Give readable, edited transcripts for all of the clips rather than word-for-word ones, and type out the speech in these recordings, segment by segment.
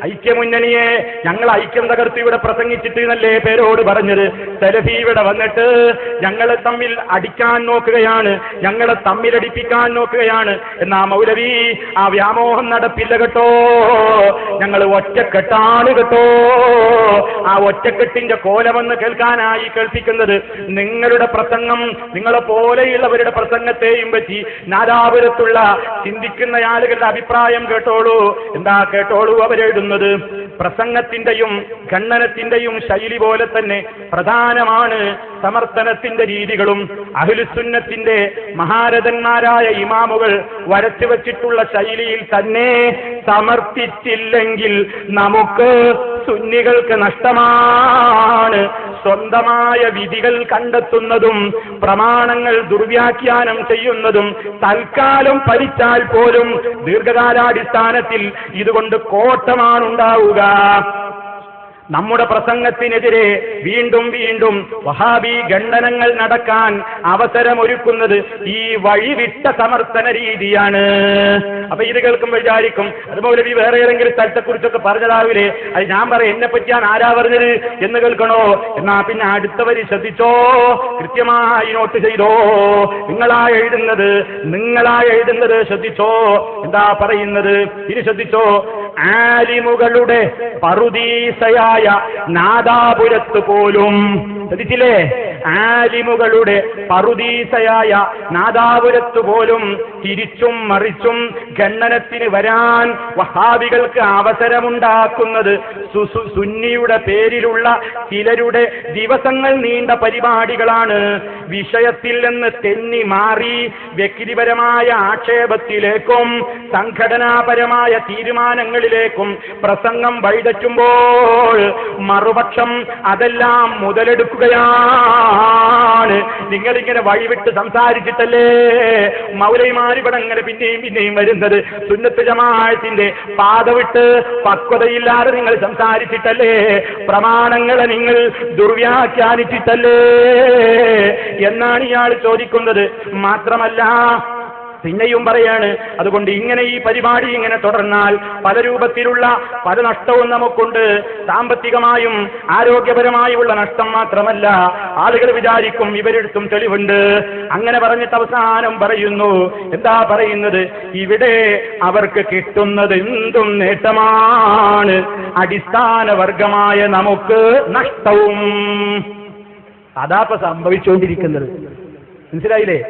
ഐക്യമുന്നണിയെ ഞങ്ങൾ ഐക്യം തകർത്ത് ഇവിടെ പ്രസംഗിച്ചിട്ട് എന്നല്ലേ പേരോട് പറഞ്ഞത്. സലഫി ഇവിടെ വന്നിട്ട് ഞങ്ങളെ തമ്മിൽ അടിക്കാൻ നോക്കുകയാണ്, ഞങ്ങളെ തമ്മിലടിപ്പിക്കാൻ നോക്കുകയാണ്. എന്നാ മൗലവി ആ വ്യാമോഹം നടപ്പില്ല കേട്ടോ, ഞങ്ങൾ ഒറ്റക്കെട്ടാണ് കേട്ടോ. ആ ഒറ്റക്കെട്ടിന്റെ കോലമെന്ന് കേൾക്കാനായി കേൾപ്പിക്കുന്നത് നിങ്ങളുടെ പ്രസംഗം, നിങ്ങളെ പോലെയുള്ളവരുടെ പ്രസംഗത്തെയും പറ്റി നാദാപുരത്തുള്ള ചിന്തിക്കുന്ന ആളുകളുടെ അഭിപ്രായം കേട്ടോളൂ. എന്താ കേട്ടോളൂ അവരെഴുതുന്നത്? പ്രസംഗത്തിന്റെയും ഖണ്ഡനത്തിന്റെയും ശൈലി പോലെ തന്നെ പ്രധാനമാണ് സമർത്ഥനത്തിന്റെ രീതികളും. അഹ്ലുസുന്നത്തിന്റെ മഹാരഥന്മാരായ ഇമാമുകൾ വരച്ചു വച്ചിട്ടുള്ള ശൈലിയിൽ തന്നെ സമർത്ഥിച്ചില്ലെങ്കിൽ നമുക്ക് സുന്നികൾക്ക് നഷ്ടമാണ്. സ്വന്തമായ വിധികൾ കണ്ടെത്തുന്നതും പ്രമാണങ്ങൾ ദുർവ്യാഖ്യാനം ചെയ്യുന്നതും തൽക്കാലം ഭരിച്ചാൽ പോലും ദീർഘകാലാടിസ്ഥാനത്തിൽ ഇതുകൊണ്ട് കോട്ടമാണുണ്ടാവുക. നമ്മുടെ പ്രസംഗത്തിനെതിരെ വീണ്ടും വീണ്ടും വഹാബി ഖണ്ഡനങ്ങൾ നടക്കാൻ അവസരമൊരുക്കുന്നത് ഈ വഴിവിട്ട സമർത്ഥന രീതിയാണ്. അപ്പൊ ഇത് കേൾക്കുമ്പോൾ വിചാരിക്കും അതുപോലെ ഈ വേറെ ഏതെങ്കിലും സ്ഥലത്തെക്കുറിച്ചൊക്കെ പറഞ്ഞതാവില്ലേ, അത് ഞാൻ പറയാം എന്നെ പറ്റിയാണ് ആരാ പറഞ്ഞത് എന്ന് കേൾക്കണോ? എന്നാ പിന്നെ അടുത്തവര് ശ്രദ്ധിച്ചോ, കൃത്യമായി നോട്ട് ചെയ്തോ. നിങ്ങളാ എഴുതുന്നത് ശ്രദ്ധിച്ചോ. എന്താ പറയുന്നത്? ഇനി ശ്രദ്ധിച്ചോ. ആലിമുകളുടെ പറുദീസയായ നാദാപുരത്ത് പോലും, ശ്രദ്ധിച്ചില്ലേ, ആലിമുകളുടെ പറുദീസയായ നാദാപുരത്ത് പോലും തിരിച്ചും മറിച്ചും ഖണ്ഡനത്തിന് വരാൻ വഹാബികൾക്ക് അവസരമുണ്ടാക്കുന്നത് സുന്നിയുടെ പേരിലുള്ള ചിലരുടെ ദിവസങ്ങൾ നീണ്ട പരിപാടികളാണ്. വിഷയത്തിൽ നിന്ന് തെന്നി മാറി വ്യക്തിപരമായ ആക്ഷേപത്തിലേക്കും സംഘടനാപരമായ തീരുമാനങ്ങളിലേക്കും പ്രസംഗം വഴിതെറ്റുമ്പോൾ മറുപക്ഷം അതെല്ലാം മുതലെടുക്കുകയാണ്. നിങ്ങളിങ്ങനെ വഴിവിട്ട് സംസാരിച്ചിട്ടല്ലേ മൗലവിമാരിവിടെ അങ്ങനെ പിന്നെയും വരുന്നത്. സുന്നത്ത് ജമാഅത്തിന്റെ പാത വിട്ട് പക്വതയില്ലാതെ നിങ്ങൾ സംസാരിച്ചിട്ടല്ലേ, പ്രമാണങ്ങളെ നിങ്ങൾ ദുർവ്യാഖ്യാനിച്ചിട്ടല്ലേ എന്നാണ് ഇയാൾ ചോദിക്കുന്നത്. മാത്രമല്ല പിന്നെയും പറയാണ്, അതുകൊണ്ട് ഇങ്ങനെ ഈ പരിപാടി ഇങ്ങനെ തുടർന്നാൽ പല രൂപത്തിലുള്ള പല നഷ്ടവും നമുക്കുണ്ട്. സാമ്പത്തികമായും ആരോഗ്യപരമായുള്ള നഷ്ടം മാത്രമല്ല, ആളുകൾ വിചാരിക്കും ഇവരെടുത്തും തെളിവുണ്ട്. അങ്ങനെ പറഞ്ഞിട്ട് അവസാനം പറയുന്നു, എന്താ പറയുന്നത്? ഇവിടെ അവർക്ക് കിട്ടുന്നത് എന്തും നേട്ടമാണ്, അടിസ്ഥാന വർഗമായ നമുക്ക് നഷ്ടവും. അതാപ്പ സംഭവിച്ചുകൊണ്ടിരിക്കുന്നത്. മനസ്സിലായില്ലേ?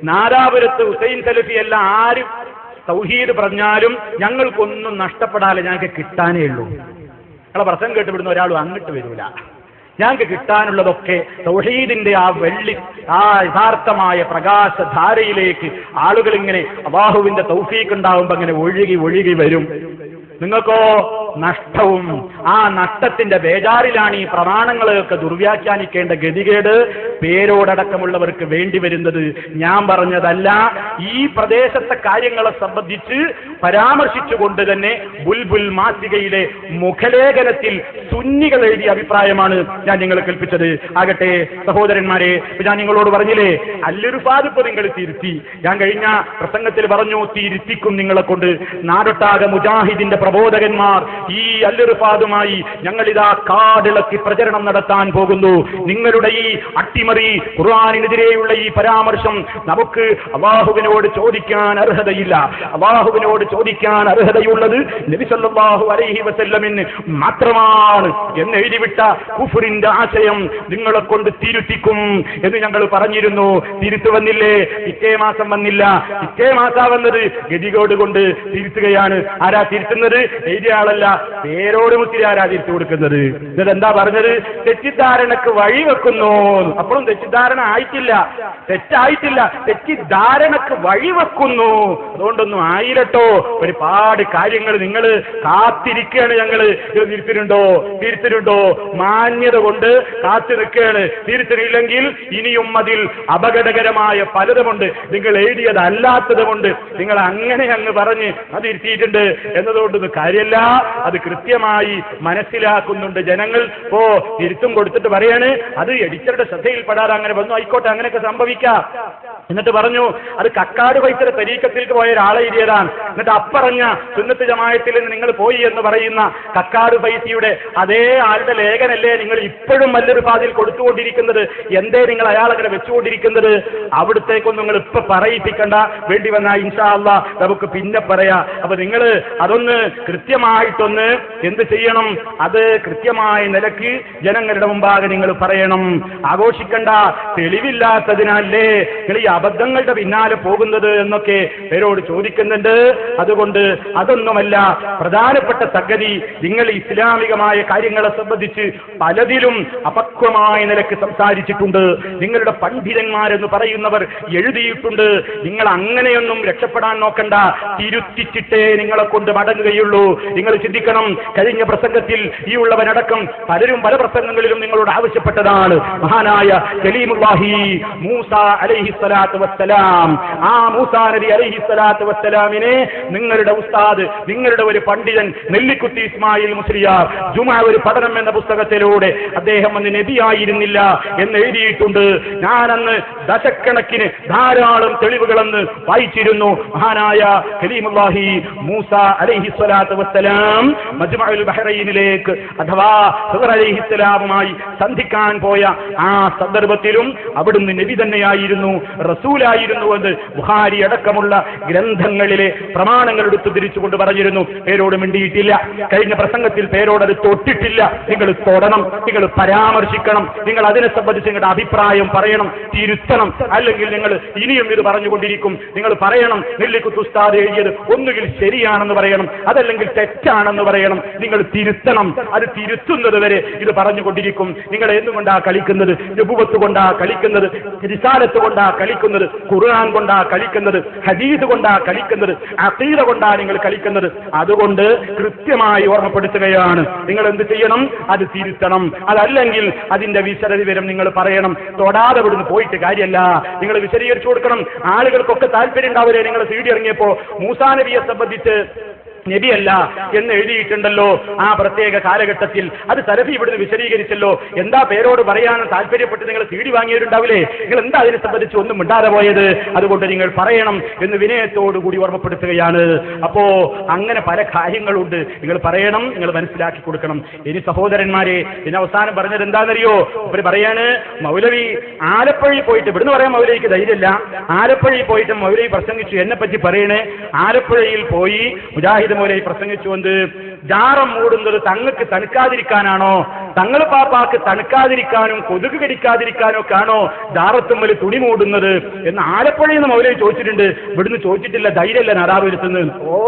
നാദാപുരത്ത് ഹുസൈൻ സലഫി അല്ല ആരും തൗഹീദ് പറഞ്ഞാലും ഞങ്ങൾക്കൊന്നും നഷ്ടപ്പെടാതെ ഞങ്ങൾക്ക് കിട്ടാനേ ഉള്ളൂ. ഞങ്ങളെ പ്രസംഗം കേട്ടുവിടുന്ന ഒരാളും അങ്ങോട്ട് വരൂല. ഞങ്ങൾക്ക് കിട്ടാനുള്ളതൊക്കെ തൗഹീദിന്റെ ആ വെള്ളി, ആ യഥാർത്ഥമായ പ്രകാശധാരയിലേക്ക് ആളുകൾ ഇങ്ങനെ അല്ലാഹുവിന്റെ തൗഫീഖ് ഉണ്ടാവുമ്പോ അങ്ങനെ ഒഴുകി വരും. നിങ്ങൾക്കോ നഷ്ടവും. ആ നഷ്ടത്തിന്റെ ബേജാറിലാണ് ഈ പ്രമാണങ്ങളെയൊക്കെ ദുർവ്യാഖ്യാനിക്കേണ്ട ഗതികേട് പേരോടക്കമുള്ളവർക്ക് വേണ്ടി വരുന്നത്. ഞാൻ പറഞ്ഞതല്ല, ഈ പ്രദേശത്തെ കാര്യങ്ങളെ സംബന്ധിച്ച് പരാമർശിച്ചുകൊണ്ട് തന്നെ ബുൽബുൽ മാസികയിലെ മുഖലേഖനത്തിൽ സുന്നികൾ എഴുതിയ അഭിപ്രായമാണ് ഞാൻ നിങ്ങളെ കേൾപ്പിച്ചത്. ആകട്ടെ സഹോദരന്മാരെ, ഞാൻ നിങ്ങളോട് പറഞ്ഞില്ലേ, അല്ലൊരുപാട് ഇപ്പൊ നിങ്ങൾ തിരുത്തി. ഞാൻ കഴിഞ്ഞ പ്രസംഗത്തിൽ പറഞ്ഞു, തിരുത്തിക്കും നിങ്ങളെ കൊണ്ട്. നാടൊട്ടാകെ മുജാഹിദിന്റെ പ്രബോധകന്മാർ ഈ അല്ലുറുഫാദുമായി ഞങ്ങളിതാ കാടിളക്കി പ്രചരണം നടത്താൻ പോകുന്നു. നിങ്ങളുടെ ഈ അട്ടിമറി, ഖുർആനിനെതിരെയുള്ള ഈ പരാമർശം നമുക്ക് അല്ലാഹുവിനോട് ചോദിക്കാൻ അർഹതയില്ല. അല്ലാഹുവിനോട് ചോദിക്കാൻ അർഹതയുള്ളത് നബി സല്ലല്ലാഹു അലൈഹി വസല്ലമിന് മാത്രമാണ് എന്ന് എഴുതിവിട്ട കുഫ്റിന്റെ ആശയം നിങ്ങളെ കൊണ്ട് തിരുത്തിക്കും എന്ന് ഞങ്ങൾ പറഞ്ഞിരുന്നു. തിരുത്തു വന്നില്ലേ? പിറ്റേ മാസം വന്നില്ല. പിറ്റേ മാസം വന്നത് ഗതികോട് കൊണ്ട് തിരുത്തുകയാണ്. ആരാ തിരുത്തുന്നത്? എഴുതിയ ആളല്ല, പേരോട് മുത്തിരാരാ തിരിച്ചു കൊടുക്കുന്നത്. എന്നിട്ട് എന്താ പറഞ്ഞത്? തെറ്റിദ്ധാരണക്ക് വഴിവെക്കുന്നു. അപ്പോഴും തെറ്റിദ്ധാരണ ആയിട്ടില്ല, തെറ്റായിട്ടില്ല, തെറ്റിദ്ധാരണക്ക് വഴിവെക്കുന്നു. അതുകൊണ്ടൊന്നും ആയിരട്ടോ, ഒരുപാട് കാര്യങ്ങൾ നിങ്ങൾ കാത്തിരിക്കുകയാണ്. ഞങ്ങള് തിരുത്തലുണ്ടോ മാന്യത കൊണ്ട് കാത്തു നിൽക്കുകയാണ്. തിരുത്തലില്ലെങ്കിൽ ഇനിയും അതിൽ അപകടകരമായ പലതുമുണ്ട്. നിങ്ങൾ എഴുതിയതല്ലാത്തതുമുണ്ട്. നിങ്ങൾ അങ്ങനെ അങ്ങ് പറഞ്ഞ് അത് തിരുത്തിയിട്ടുണ്ട് എന്നതുകൊണ്ടൊന്നും കാര്യമല്ല. അത് കൃത്യമായി മനസ്സിലാക്കുന്നുണ്ട് ജനങ്ങൾ. ഓ, തിരുത്തും കൊടുത്തിട്ട് പറയാണ് അത് എഡിറ്ററുടെ ശ്രദ്ധയിൽപ്പെടാതെ അങ്ങനെ വന്നു, ആയിക്കോട്ടെ, അങ്ങനെയൊക്കെ സംഭവിക്കാം. എന്നിട്ട് പറഞ്ഞു അത് കക്കാട് പൈസയുടെ തരീക്കത്തിലേക്ക് പോയ ഒരാളെ എഴുതിയതാണ്. എന്നിട്ട് അപ്പറഞ്ഞ സുന്നത്ത് ജമാഅത്തിൽ നിന്ന് നിങ്ങൾ പോയി എന്ന് പറയുന്ന കക്കാട് പൈസയുടെ അതേ ആളുടെ ലേഖനല്ലേ നിങ്ങൾ ഇപ്പോഴും മല്ലൊരു പാതിൽ കൊടുത്തുകൊണ്ടിരിക്കുന്നത്? എന്തേ നിങ്ങൾ അയാളങ്ങനെ വെച്ചുകൊണ്ടിരിക്കുന്നത്? അവിടത്തേക്കൊന്നും നിങ്ങൾ ഇപ്പൊ പറയിപ്പിക്കണ്ട, വേണ്ടി വന്നാൽ ഇൻഷാ അല്ലാഹ് നമുക്ക് പിന്നെ പറയാം. അപ്പൊ നിങ്ങൾ അതൊന്ന് കൃത്യമായിട്ടൊന്ന് എന്ത് ചെയ്യണം, അത് കൃത്യമായ നിലയ്ക്ക് ജനങ്ങളുടെ മുമ്പാകെ നിങ്ങൾ പറയണം. ആഘോഷിക്കണ്ട, തെളിവില്ലാത്തതിനല്ലേ നിങ്ങൾ ഈ അബദ്ധങ്ങളുടെ പിന്നാലെ പോകുന്നത് എന്നൊക്കെ പേരോട് ചോദിക്കുന്നുണ്ട്. അതുകൊണ്ട് അതൊന്നുമല്ല പ്രധാനപ്പെട്ട സംഗതി. നിങ്ങൾ ഇസ്ലാമികമായ കാര്യങ്ങളെ സംബന്ധിച്ച് പലതിലും അപക്വമായ നിലക്ക് സംസാരിച്ചിട്ടുണ്ട്. നിങ്ങളുടെ പണ്ഡിതന്മാരെന്ന് പറയുന്നവർ എഴുതിയിട്ടുണ്ട്. നിങ്ങൾ അങ്ങനെയൊന്നും രക്ഷപ്പെടാൻ നോക്കണ്ട, തിരുത്തിച്ചിട്ടേ നിങ്ങളെ കൊണ്ട് മടങ്ങുകയുള്ളൂ. നിങ്ങൾ ചിന്തിക്കണം, കഴിഞ്ഞ പ്രസംഗത്തിൽ ഈ ഉള്ളവനടക്കം പലരും പല പ്രസംഗങ്ങളിലും നിങ്ങളോട് ആവശ്യപ്പെട്ടതാണ്. മഹാനായ കലീമുല്ലാഹി മൂസ അലൈഹിസ്സലാത്തു വസ്സലാം, ആ മൂസാ നബി അലൈഹിസ്സലാത്തു വസ്സലാമിനെ നിങ്ങളുടെ ഉസ്താദ്, നിങ്ങളുടെ ഒരു പണ്ഡിതൻ നെല്ലിക്കുത്തി ഇസ്മായിൽ മുസ്ലിയാർ ജുമാ ഒരു പഠനം എന്ന പുസ്തകത്തിലൂടെ അദ്ദേഹം അന്ന് നബിയായിരുന്നില്ല എന്ന് എഴുതിയിട്ടുണ്ട്. ഞാനന്ന് ദശക്കണക്കിന് ധാരാളം തെളിവുകളെന്ന് വായിച്ചിരുന്നു. മഹാനായ കലീമുല്ലാഹി മൂസ അലൈഹിസ്സലാത്തു വസ്സലാം മജ്മഉൽ ബഹ്റൈനിലേക്ക് അഥവാ ഖിദർ അലൈഹിസ്സലാമുമായി സന്ധിക്കാൻ പോയ ആ സന്ദർഭത്തിലും അവിടുന്ന് നബി തന്നെയായിരുന്നു, റസൂലായിരുന്നു എന്ന് ബുഖാരി അടക്കമുള്ള ഗ്രന്ഥങ്ങളിലെ പ്രമാണങ്ങൾ എടുത്തു തിരിച്ചുകൊണ്ട് പറഞ്ഞിരുന്നു. പേരോട് മിണ്ടിയിട്ടില്ല. കഴിഞ്ഞ പ്രസംഗത്തിൽ പേരോടത് തൊട്ടിട്ടില്ല. നിങ്ങൾ തൊടണം, നിങ്ങൾ പരാമർശിക്കണം, നിങ്ങൾ അതിനെ സംബന്ധിച്ച് നിങ്ങളുടെ അഭിപ്രായം പറയണം, തിരുത്തണം. അല്ലെങ്കിൽ നിങ്ങൾ ഇനിയും ഇത് പറഞ്ഞുകൊണ്ടിരിക്കും. നിങ്ങൾ പറയണം, നെല്ലിക്കുത്ത് ഉസ്താദ് എഴുതിയത് ഒന്നുകിൽ ശരിയാണെന്ന് പറയണം, അതല്ലെങ്കിൽ തെറ്റാണെന്ന് പറയണം. നിങ്ങൾ തിരുത്തണം. അത് തിരുത്തുന്നത് വരെ ഇത് പറഞ്ഞുകൊണ്ടിരിക്കും. നിങ്ങൾ എന്തുകൊണ്ടാ കളിക്കുന്നത്? നബുവത്ത് കൊണ്ടാ കളിക്കുന്നത്, റിസാലത്ത് കൊണ്ടാ കളിക്കുന്നത്, ഖുർആൻ കൊണ്ടാ കളിക്കുന്നത്, ഹദീസ് കൊണ്ടാ കളിക്കുന്നത്, അഖീദ കൊണ്ടാ നിങ്ങൾ കളിക്കുന്നത്. അതുകൊണ്ട് കൃത്യമായി ഓർമ്മപ്പെടുത്തുകയാണ്, നിങ്ങൾ എന്ത് ചെയ്യണം? അത് തിരുത്തണം. അതല്ലെങ്കിൽ അതിന്റെ വിശദവിവരം നിങ്ങൾ പറയണം. തൊടാതെ ഇവിടുന്ന് പോയിട്ട് കാര്യമല്ല, നിങ്ങൾ വിശദീകരിച്ചു കൊടുക്കണം. ആളുകൾക്കൊക്കെ താല്പര്യം ഉണ്ടാവില്ലേ? നിങ്ങൾ സീഡി ഇറങ്ങിയപ്പോ മൂസാ നബിയെ സംബന്ധിച്ച് നബിയല്ല എന്ന് എഴുതിയിട്ടുണ്ടല്ലോ ആ പ്രത്യേക കാലഘട്ടത്തിൽ. അത് സലഫി ഇവിടുന്ന് വിശദീകരിച്ചല്ലോ. എന്താ പേരോട് പറയാനും താല്പര്യപ്പെട്ട് നിങ്ങൾ സീഡി വാങ്ങിയവരുണ്ടാവില്ലേ? നിങ്ങൾ എന്താ അതിനെ സംബന്ധിച്ച് ഒന്നും മിണ്ടാതെ പോയത്? അതുകൊണ്ട് നിങ്ങൾ പറയണം എന്ന് വിനയത്തോടുകൂടി ഓർമ്മപ്പെടുത്തുകയാണ്. അപ്പോ അങ്ങനെ പല കാര്യങ്ങളുണ്ട്, നിങ്ങൾ പറയണം, നിങ്ങൾ മനസ്സിലാക്കി കൊടുക്കണം. ഇനി സഹോദരന്മാരെ, ഇനി അവസാനം പറഞ്ഞത് എന്താണെന്നറിയോ? അവര് പറയാണ്, മൗലവി ആലപ്പുഴയിൽ പോയിട്ട്, ഇവിടുന്ന് പറയാൻ മൗലവിക്ക് ധൈര്യമില്ല, ആലപ്പുഴയിൽ പോയിട്ട് മൗലവി പ്രസംഗിച്ചു, എന്നെ പറ്റി പറയണേ. ആലപ്പുഴയിൽ പോയി മുജാഹിദ് മൂലയിൽ പ്രസംഗിച്ചുകൊണ്ട് ജാറം മൂടുന്നത് തങ്ങൾക്ക് തണുക്കാതിരിക്കാനാണോ, തങ്ങൾ പാപ്പാക്ക് തണുക്കാതിരിക്കാനും കൊതുക് കടിക്കാതിരിക്കാനും ഒക്കെ ആണോ ജാറത്തുമ്മൽ തുണി മൂടുന്നത് എന്ന് ആലപ്പുഴയിൽ നിന്ന് മൗലവി ചോദിച്ചിട്ടുണ്ട്. ഇവിടുന്ന് ചോദിച്ചിട്ടില്ല, ധൈര്യമല്ല നാടാവ് വരുത്തുന്നത്. ഓ,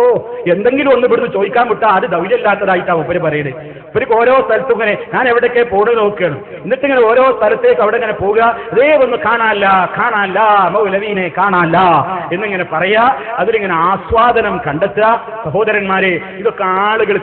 എന്തെങ്കിലും ഒന്ന് ഇവിടുന്ന് ചോദിക്കാൻ വിട്ടാൽ അത് ധൈര്യമില്ലാത്തതായിട്ടാണ് ഉപരി പറയുന്നത്. ഇവർക്ക് ഓരോ സ്ഥലത്തും ഇങ്ങനെ ഞാൻ എവിടേക്ക് പോകുന്നത് നോക്കുകയാണ്. എന്നിട്ട് ഇങ്ങനെ ഓരോ സ്ഥലത്തേക്ക് അവിടെ ഇങ്ങനെ പോവുക, അതേ ഒന്ന് കാണാല്ല മൗലവീനെ കാണാല്ല എന്നിങ്ങനെ പറയാ. അതിലിങ്ങനെ ആസ്വാദനം കണ്ടെത്തുക. സഹോദരന്മാരെ, ഇതൊക്കെ ആളുകൾ